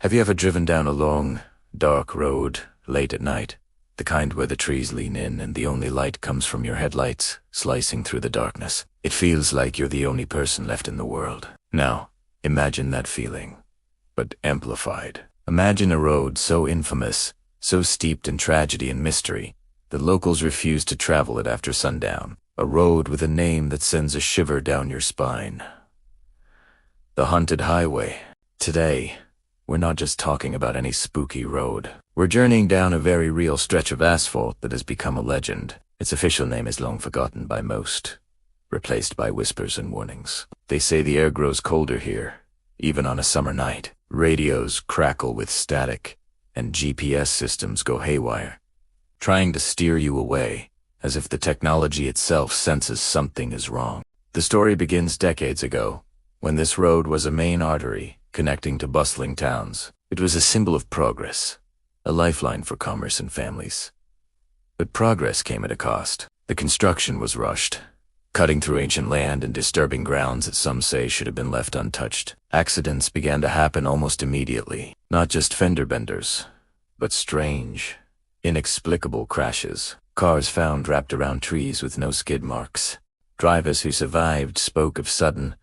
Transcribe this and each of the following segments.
Have you ever driven down a long, dark road late at night? The kind where the trees lean in and the only light comes from your headlights, slicing through the darkness. It feels like you're the only person left in the world. Now, imagine that feeling, but amplified. Imagine a road so infamous, so steeped in tragedy and mystery, that locals refuse to travel it after sundown. A road with a name that sends a shiver down your spine. The Haunted Highway. Today, we're not just talking about any spooky road. We're journeying down a very real stretch of asphalt that has become a legend. Its official name is long forgotten by most, replaced by whispers and warnings. They say the air grows colder here, even on a summer night. Radios crackle with static, and GPS systems go haywire, trying to steer you away, as if the technology itself senses something is wrong. The story begins decades ago, when this road was a main artery connecting to bustling towns. It was a symbol of progress, a lifeline for commerce and families. But progress came at a cost. The construction was rushed, cutting through ancient land and disturbing grounds that some say should have been left untouched. Accidents began to happen almost immediately. Not just fender benders, but strange, inexplicable crashes. Cars found wrapped around trees with no skid marks. Drivers who survived spoke of sudden,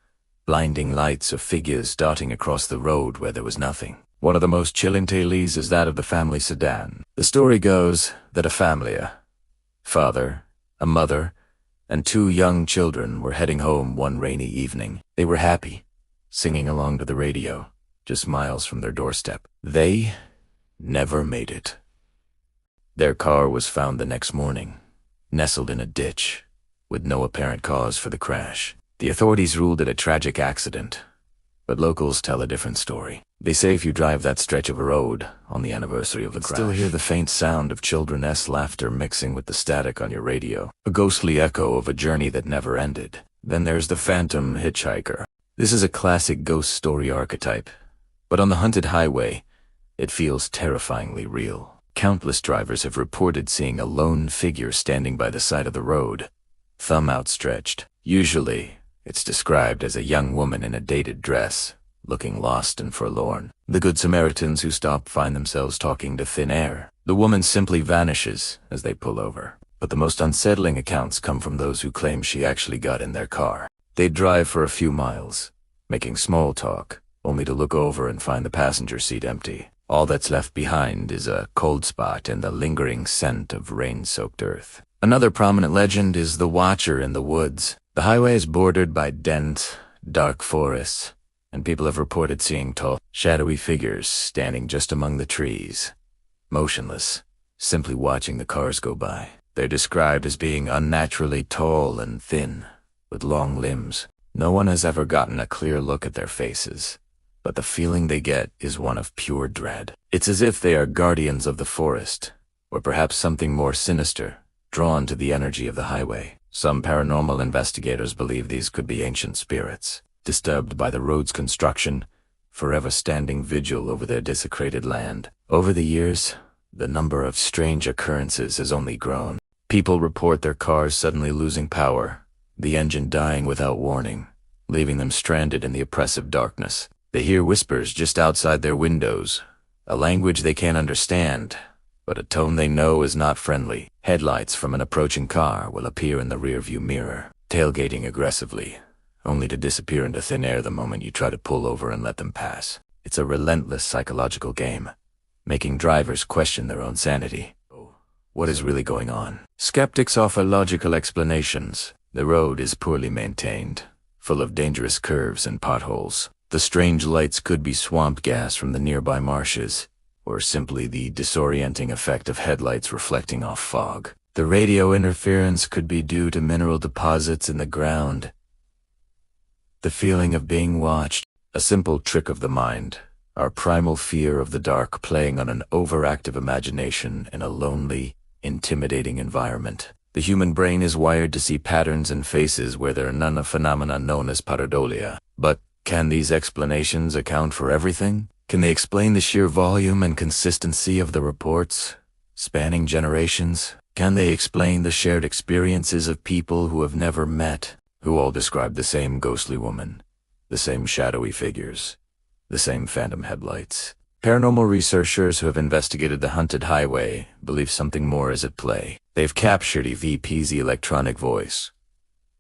blinding lights of figures darting across the road where there was nothing. One of the most chilling tales is that of the family sedan. The story goes that a family, a father, a mother, and two young children were heading home one rainy evening. They were happy, singing along to the radio, just miles from their doorstep. They never made it. Their car was found the next morning, nestled in a ditch, with no apparent cause for the crash. The authorities ruled it a tragic accident, but locals tell a different story. They say if you drive that stretch of a road on the anniversary of the crash, still hear the faint sound of children's laughter mixing with the static on your radio, a ghostly echo of a journey that never ended. Then there's the phantom hitchhiker. This is a classic ghost story archetype, but on the Haunted Highway, it feels terrifyingly real. Countless drivers have reported seeing a lone figure standing by the side of the road, thumb outstretched. Usually, it's described as a young woman in a dated dress, looking lost and forlorn. The Good Samaritans who stop find themselves talking to thin air. The woman simply vanishes as they pull over. But the most unsettling accounts come from those who claim she actually got in their car. They drive for a few miles, making small talk, only to look over and find the passenger seat empty. All that's left behind is a cold spot and the lingering scent of rain-soaked earth. Another prominent legend is the Watcher in the woods. The highway is bordered by dense, dark forests, and people have reported seeing tall, shadowy figures standing just among the trees, motionless, simply watching the cars go by. They're described as being unnaturally tall and thin, with long limbs. No one has ever gotten a clear look at their faces, but the feeling they get is one of pure dread. It's as if they are guardians of the forest, or perhaps something more sinister, drawn to the energy of the highway. Some paranormal investigators believe these could be ancient spirits, disturbed by the road's construction, forever standing vigil over their desecrated land. Over the years, the number of strange occurrences has only grown. People report their cars suddenly losing power, the engine dying without warning, leaving them stranded in the oppressive darkness. They hear whispers just outside their windows, a language they can't understand, but a tone they know is not friendly. Headlights from an approaching car will appear in the rearview mirror, tailgating aggressively, only to disappear into thin air the moment you try to pull over and let them pass. It's a relentless psychological game, making drivers question their own sanity. What is really going on? Skeptics offer logical explanations. The road is poorly maintained, full of dangerous curves and potholes. The strange lights could be swamp gas from the nearby marshes, or simply the disorienting effect of headlights reflecting off fog. The radio interference could be due to mineral deposits in the ground. The feeling of being watched, a simple trick of the mind, our primal fear of the dark playing on an overactive imagination in a lonely, intimidating environment. The human brain is wired to see patterns and faces where there are none, a phenomenon known as pareidolia. But can these explanations account for everything? Can they explain the sheer volume and consistency of the reports, spanning generations? Can they explain the shared experiences of people who have never met, who all describe the same ghostly woman, the same shadowy figures, the same phantom headlights? Paranormal researchers who have investigated the haunted highway believe something more is at play. They've captured EVP's electronic voice,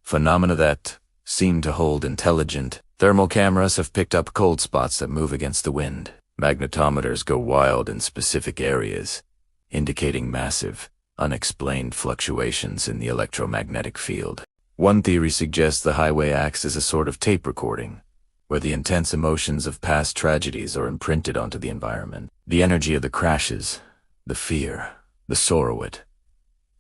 phenomena that seem to hold intelligent. Thermal cameras have picked up cold spots that move against the wind. Magnetometers go wild in specific areas, indicating massive, unexplained fluctuations in the electromagnetic field. One theory suggests the highway acts as a sort of tape recording, where the intense emotions of past tragedies are imprinted onto the environment. The energy of the crashes, the fear, the sorrow, it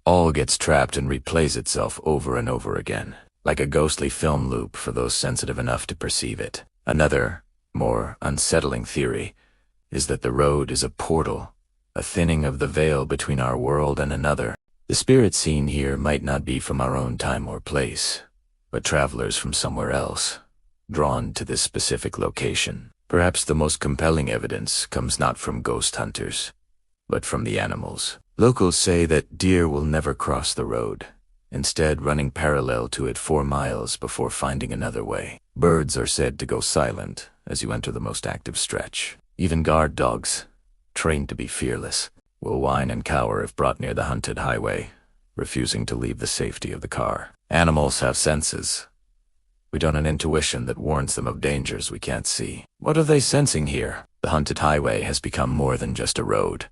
all gets trapped and replays itself over and over again, like a ghostly film loop for those sensitive enough to perceive it. Another, more unsettling theory is that the road is a portal, a thinning of the veil between our world and another. The spirit seen here might not be from our own time or place, but travelers from somewhere else, drawn to this specific location. Perhaps the most compelling evidence comes not from ghost hunters, but from the animals. Locals say that deer will never cross the road, instead running parallel to it 4 miles before finding another way. Birds are said to go silent as you enter the most active stretch. Even guard dogs, trained to be fearless, will whine and cower if brought near the haunted highway, refusing to leave the safety of the car. Animals have senses. We don't have an intuition that warns them of dangers we can't see. What are they sensing here? The haunted highway has become more than just a road.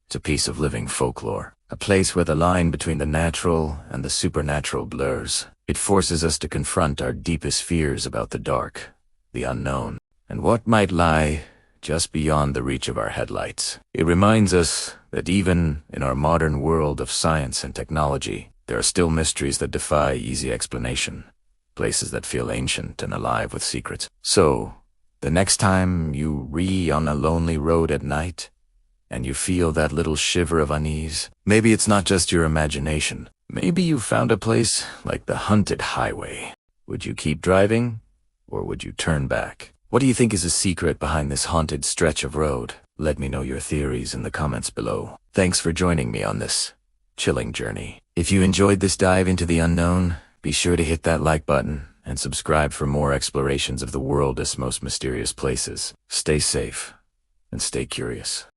It's a piece of living folklore, a place where the line between the natural and the supernatural blurs. It forces us to confront our deepest fears about the dark, the unknown, and what might lie just beyond the reach of our headlights. It reminds us that even in our modern world of science and technology, there are still mysteries that defy easy explanation, places that feel ancient and alive with secrets. So, the next time you on a lonely road at night, and you feel that little shiver of unease, maybe it's not just your imagination. Maybe you found a place like the haunted highway. Would you keep driving, or would you turn back? What do you think is the secret behind this haunted stretch of road? Let me know your theories in the comments below. Thanks for joining me on this chilling journey. If you enjoyed this dive into the unknown, be sure to hit that like button and subscribe for more explorations of the world's most mysterious places. Stay safe and stay curious.